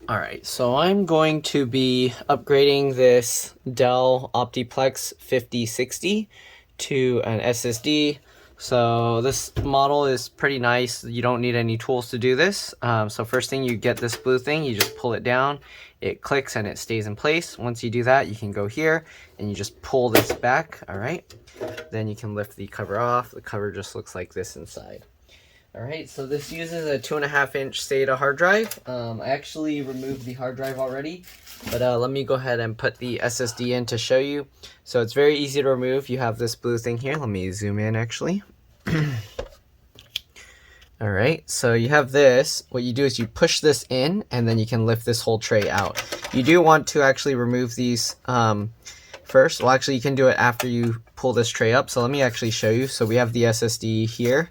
Alright, so I'm going to be upgrading this Dell OptiPlex 5060 to an SSD. So this model is pretty nice. You don't need any tools to do this. So first thing, you get this blue thing, you just pull it down, it clicks and it stays in place. Once you do that, you can go here and you just pull this back, alright? Then you can lift the cover off. The cover just looks like this inside. Alright, so this uses a 2.5-inch SATA hard drive. I actually removed the hard drive already, but let me go ahead and put the SSD in to show you. So it's very easy to remove. You have this blue thing here. Let me zoom in actually. Alright, so you have this. What you do is you push this in and then you can lift this whole tray out. You do want to actually remove these first. Well, actually you can do it after you pull this tray up. So let me actually show you. So we have the SSD here.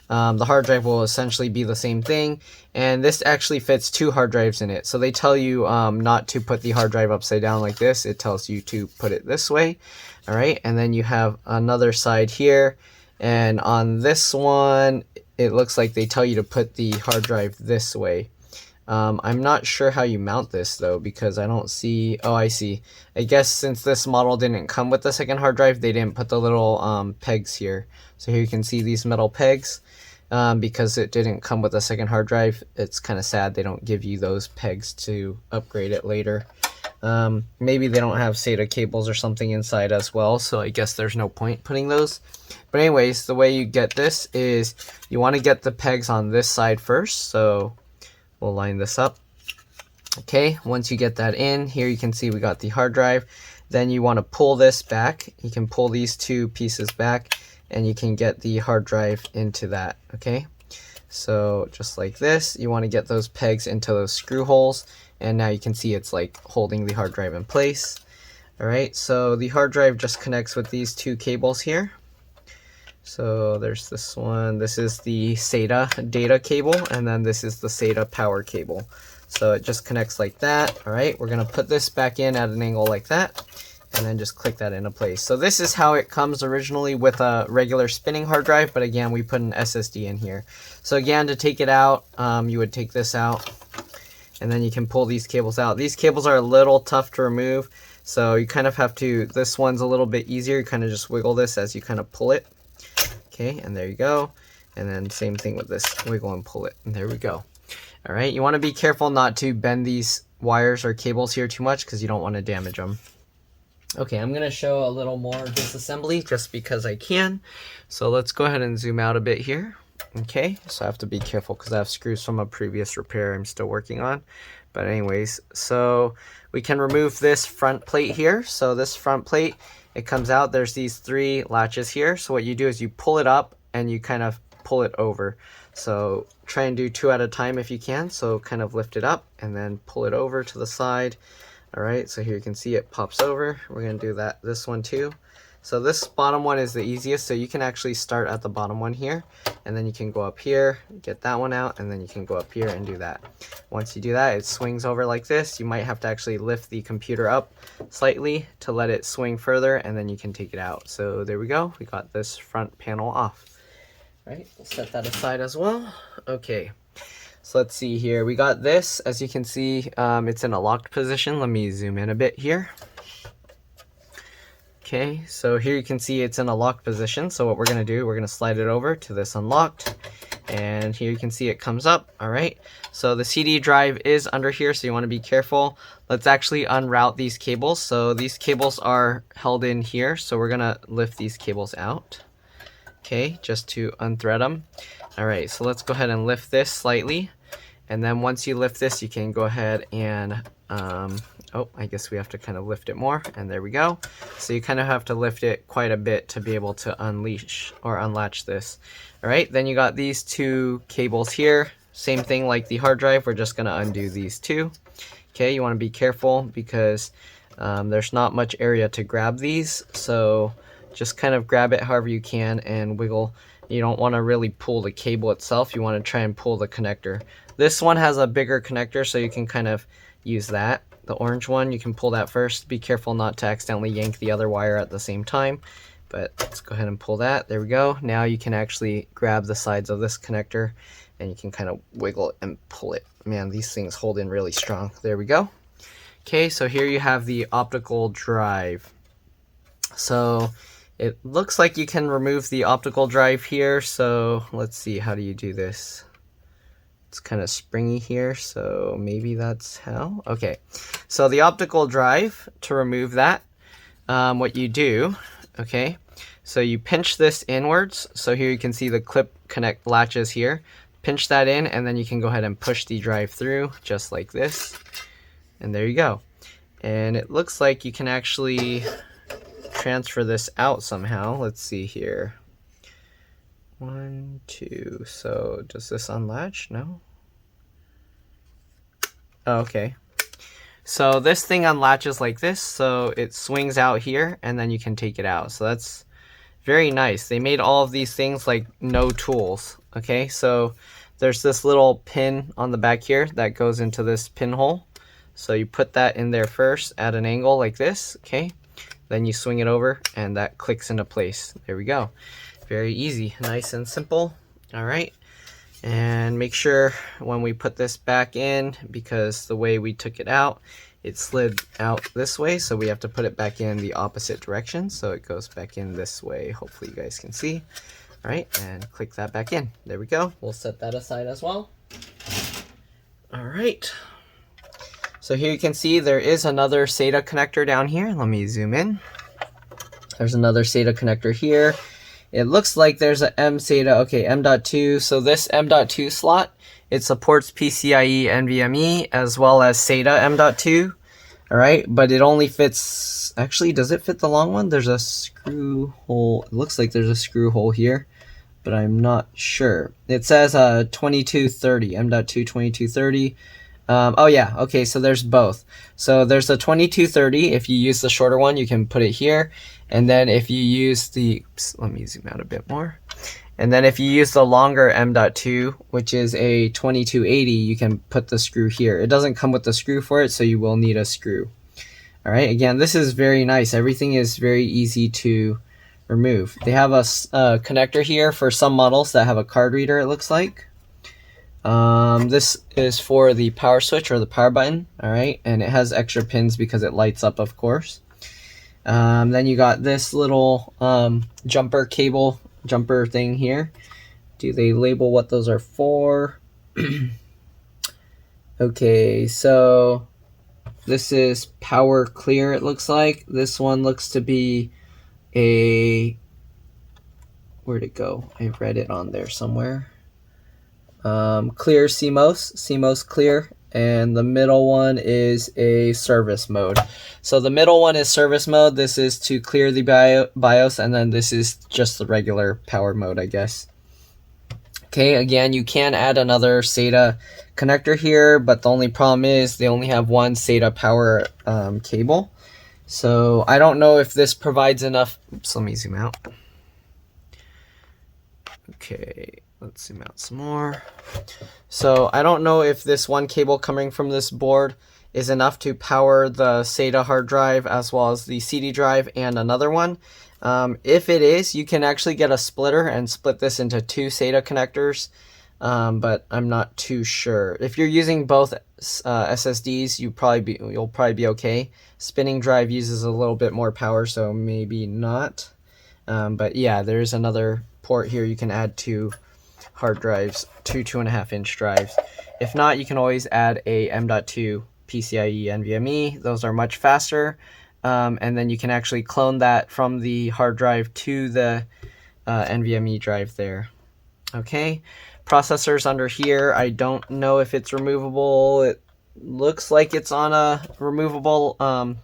The hard drive will essentially be the same thing, and this actually fits 2 hard drives in it. So they tell you not to put the hard drive upside down like this. It tells you to put it this way. Alright, and then you have another side here, and on this one it looks like they tell you to put the hard drive this way. I'm not sure how you mount this though, because I don't see. Oh, I see. I guess since this model didn't come with the second hard drive, they didn't put the little pegs here. So here you can see these metal pegs. Because it didn't come with a second hard drive, it's kind of sad they don't give you those pegs to upgrade it later. Maybe they don't have SATA cables or something inside as well, so I guess there's no point putting those. But anyways, the way you get this is you want to get the pegs on this side first, so we'll line this up. Okay, once you get that in, here you can see we got the hard drive. Then you want to pull this back. You can pull these 2 pieces back and you can get the hard drive into that. Okay, so just like this, you want to get those pegs into those screw holes, and now you can see it's like holding the hard drive in place. Alright, so the hard drive just connects with these 2 cables here. So there's this one. This is the SATA data cable, and then this is the SATA power cable. So it just connects like that. Alright, we're going to put this back in at an angle like that, and then just click that into place. So this is how it comes originally with a regular spinning hard drive, but again, we put an SSD in here. So again, to take it out, you would take this out, and then you can pull these cables out. These cables are a little tough to remove, so you kind of have to, this one's a little bit easier. You kind of just wiggle this as you kind of pull it. Okay, and there you go. And then same thing with this, wiggle and pull it, and there we go. All right, you want to be careful not to bend these wires or cables here too much because you don't want to damage them. Okay, I'm going to show a little more disassembly just because I can. So let's go ahead and zoom out a bit here. Okay, so I have to be careful because I have screws from a previous repair I'm still working on. But anyways, so we can remove this front plate here. So this front plate, it comes out. There's these 3 latches here. So what you do is you pull it up and you kind of pull it over. So try and do 2 at a time if you can. So kind of lift it up and then pull it over to the side. Alright, so here you can see it pops over. We're going to do that, this one too. So this bottom one is the easiest, so you can actually start at the bottom one here, and then you can go up here, get that one out, and then you can go up here and do that. Once you do that, it swings over like this. You might have to actually lift the computer up slightly to let it swing further, and then you can take it out. So there we go, we got this front panel off. Right, we'll set that aside as well. Okay. So let's see here. We got this. As you can see, it's in a locked position. Let me zoom in a bit here. Okay, so here you can see it's in a locked position. So what we're going to do, we're going to slide it over to this unlocked. And here you can see it comes up. All right, so the CD drive is under here, so you want to be careful. Let's actually unroute these cables. So these cables are held in here, so we're going to lift these cables out. Okay, just to unthread them. All right, so let's go ahead and lift this slightly. And then once you lift this, you can go ahead and, oh, I guess we have to kind of lift it more, and there we go. So you kind of have to lift it quite a bit to be able to unleash or unlatch this. All right, then you got these 2 cables here. Same thing like the hard drive, we're just gonna undo these 2. Okay, you wanna be careful because there's not much area to grab these, so just kind of grab it however you can and wiggle. You don't want to really pull the cable itself, you want to try and pull the connector. This one has a bigger connector, so you can kind of use that. The orange one, you can pull that first. Be careful not to accidentally yank the other wire at the same time. But let's go ahead and pull that. There we go. Now you can actually grab the sides of this connector and you can kind of wiggle it and pull it. Man, these things hold in really strong. There we go. Okay, so here you have the optical drive. So it looks like you can remove the optical drive here. So let's see, how do you do this? It's kind of springy here, so maybe that's how. Okay, so the optical drive, to remove that, what you do, okay, so you pinch this inwards. So here you can see the clip connect latches here. Pinch that in, and then you can go ahead and push the drive through just like this. And there you go. And it looks like you can actually transfer this out somehow. Let's see here. 1, 2. So does this unlatch? No? Oh, okay. So this thing unlatches like this, so it swings out here, and then you can take it out. So that's very nice. They made all of these things like no tools. Okay, so there's this little pin on the back here that goes into this pinhole. So you put that in there first at an angle like this, okay? Then you swing it over, and that clicks into place. There we go. Very easy, nice and simple. All right. And make sure when we put this back in, because the way we took it out, it slid out this way, so we have to put it back in the opposite direction. So it goes back in this way. Hopefully you guys can see. All right, and click that back in. There we go. We'll set that aside as well. All right. So here you can see there is another SATA connector down here. Let me zoom in. There's another SATA connector here. It looks like there's a M SATA, okay, M.2. So this M.2 slot, it supports PCIe NVMe as well as SATA M.2. All right, but it only fits, actually, does it fit the long one? There's a screw hole. It looks like there's a screw hole here, but I'm not sure. It says 2230, M.2 2230. Oh yeah, okay, so there's both. So there's the 2230. If you use the shorter one, you can put it here. And then if you use the, let me zoom out a bit more. And then if you use the longer M.2, which is a 2280, you can put the screw here. It doesn't come with the screw for it, so you will need a screw. All right, again, this is very nice. Everything is very easy to remove. They have a connector here for some models that have a card reader, it looks like. This is for the power switch or the power button, all right? And it has extra pins because it lights up, of course. Then you got this little jumper thing here. Do they label what those are for? Okay, so this is power clear, it looks like. This one looks to be a, where'd it go? I read it on there somewhere. Clear CMOS clear, and the middle one is a service mode. So the middle one is service mode. This is to clear the BIOS, and then this is just the regular power mode, I guess. Okay, again, you can add another SATA connector here, but the only problem is they only have one SATA power cable. So I don't know if this provides enough. Oops, let me zoom out. Okay, let's zoom out some more. So I don't know if this one cable coming from this board is enough to power the SATA hard drive as well as the CD drive and another one. If it is, you can actually get a splitter and split this into two SATA connectors, but I'm not too sure. If you're using both SSDs, you'll probably be okay. Spinning drive uses a little bit more power, so maybe not. But yeah, there's another port here. You can add two hard drives, two 2.5-inch drives. If not, you can always add a M.2 PCIe NVMe. Those are much faster. And then you can actually clone that from the hard drive to the NVMe drive there. Okay, processors under here. I don't know if it's removable. It looks like it's on a removable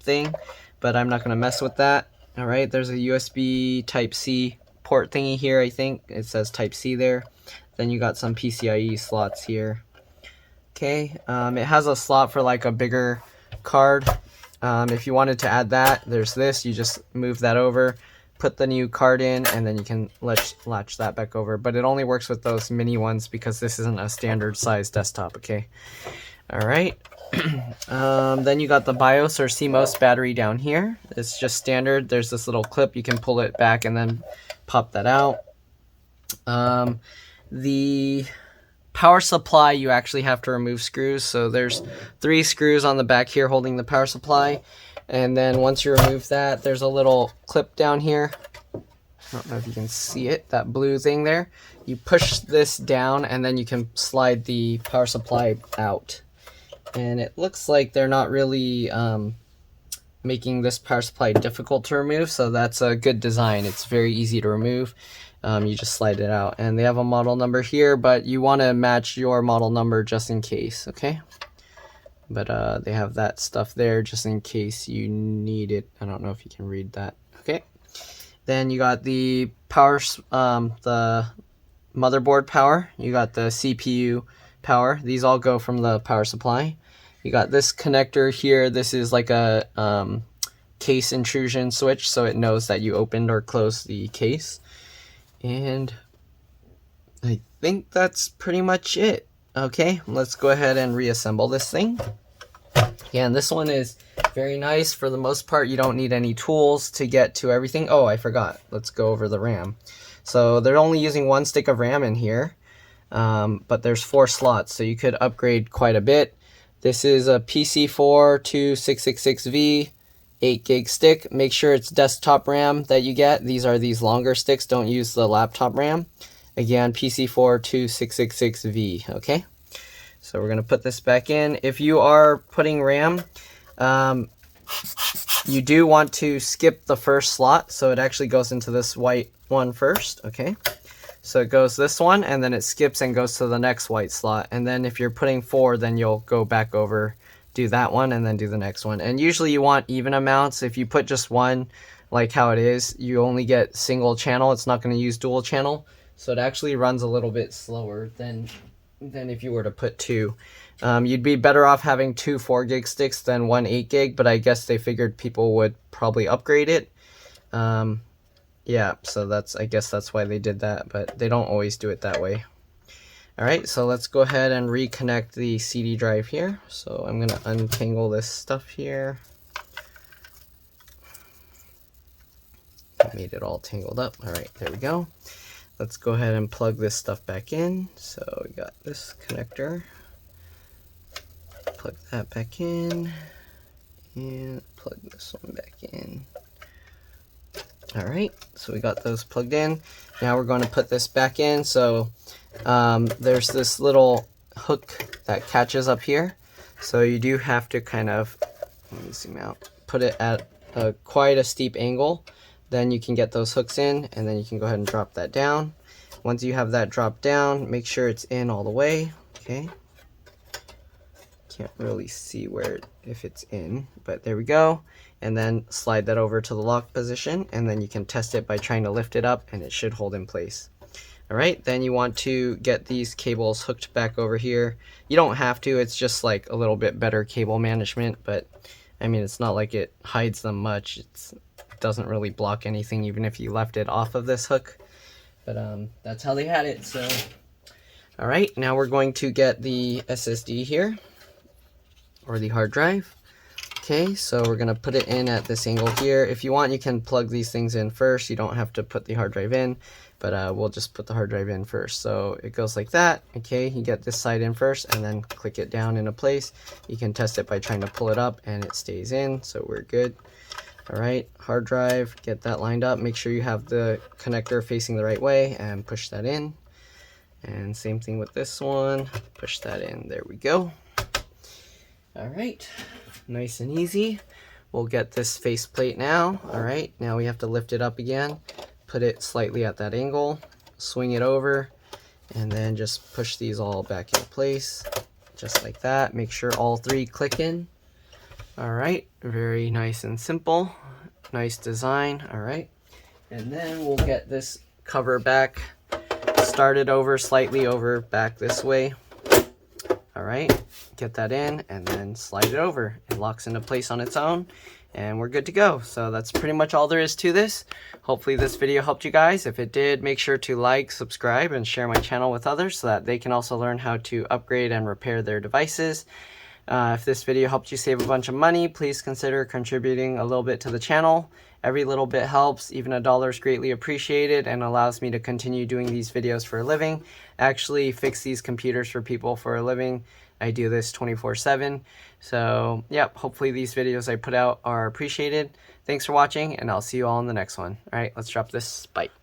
thing, but I'm not going to mess with that. All right, there's a USB Type-C port thingy here, I think. It says Type-C there. Then you got some PCIe slots here. Okay, it has a slot for like a bigger card. If you wanted to add that, there's this. You just move that over, put the new card in, and then you can latch that back over. But it only works with those mini ones because this isn't a standard size desktop, okay? All right. Then you got the BIOS or CMOS battery down here. It's just standard. There's this little clip. You can pull it back and then pop that out. The power supply, you actually have to remove screws. So there's 3 screws on the back here holding the power supply. And then once you remove that, there's a little clip down here. I don't know if you can see it, that blue thing there. You push this down and then you can slide the power supply out. And it looks like they're not really making this power supply difficult to remove, so that's a good design. It's very easy to remove. You just slide it out, and they have a model number here, but you want to match your model number just in case, okay? But they have that stuff there just in case you need it. I don't know if you can read that. Okay. Then you got the power, the motherboard power. You got the CPU power. These all go from the power supply. You got this connector here. This is like a case intrusion switch, so it knows that you opened or closed the case. And I think that's pretty much it. Okay, let's go ahead and reassemble this thing. Yeah, and this one is very nice. For the most part, you don't need any tools to get to everything. Oh, I forgot. Let's go over the RAM. So they're only using 1 stick of RAM in here, but there's 4 slots, so you could upgrade quite a bit. This is a PC42666V 8 gig stick. Make sure it's desktop RAM that you get. These longer sticks. Don't use the laptop RAM. Again, PC42666V, okay? So we're going to put this back in. If you are putting RAM, you do want to skip the first slot, so it actually goes into this white one first, okay? So it goes this one, and then it skips and goes to the next white slot. And then if you're putting 4, then you'll go back over, do that one, and then do the next one. And usually you want even amounts. If you put just one, like how it is, you only get single channel. It's not going to use dual channel. So it actually runs a little bit slower than if you were to put 2. You'd be better off having 2 4 gig sticks than 1 8 gig, but I guess they figured people would probably upgrade it. Yeah, so I guess that's why they did that, but they don't always do it that way. Alright, so let's go ahead and reconnect the CD drive here. So I'm going to untangle this stuff here. I made it all tangled up. Alright, there we go. Let's go ahead and plug this stuff back in. So we got this connector. Plug that back in. And plug this one back in. Alright, so we got those plugged in. Now we're going to put this back in. So there's this little hook that catches up here. So you do have to kind of, let me zoom out, put it at quite a steep angle. Then you can get those hooks in, and then you can go ahead and drop that down. Once you have that dropped down, make sure it's in all the way. Okay. Can't really see if it's in, but there we go. And then slide that over to the lock position, and then you can test it by trying to lift it up, and it should hold in place. Alright, then you want to get these cables hooked back over here. You don't have to, it's just like a little bit better cable management, but I mean, it's not like it hides them much. It doesn't really block anything, even if you left it off of this hook. But that's how they had it. So, alright, now we're going to get the SSD here, or the hard drive. Okay, so we're going to put it in at this angle here. If you want, you can plug these things in first. You don't have to put the hard drive in, but we'll just put the hard drive in first. So it goes like that. Okay, you get this side in first, and then click it down into place. You can test it by trying to pull it up, and it stays in, so we're good. Alright, hard drive, get that lined up. Make sure you have the connector facing the right way, and push that in. And same thing with this one. Push that in. There we go. Alright, nice and easy. We'll get this faceplate now. Alright, now we have to lift it up again. Put it slightly at that angle. Swing it over. And then just push these all back in place. Just like that. Make sure all 3 click in. Alright, very nice and simple. Nice design. Alright, and then we'll get this cover back. Start it over, slightly over, back this way. Alright, get that in, and then slide it over. It locks into place on its own, and we're good to go. So that's pretty much all there is to this. Hopefully this video helped you guys. If it did, make sure to like, subscribe, and share my channel with others so that they can also learn how to upgrade and repair their devices. If this video helped you save a bunch of money, please consider contributing a little bit to the channel. Every little bit helps. Even $1 is greatly appreciated and allows me to continue doing these videos for a living. Actually fix these computers for people for a living. I do this 24/7. So, yep, hopefully these videos I put out are appreciated. Thanks for watching, and I'll see you all in the next one. All right, let's drop this. Bye.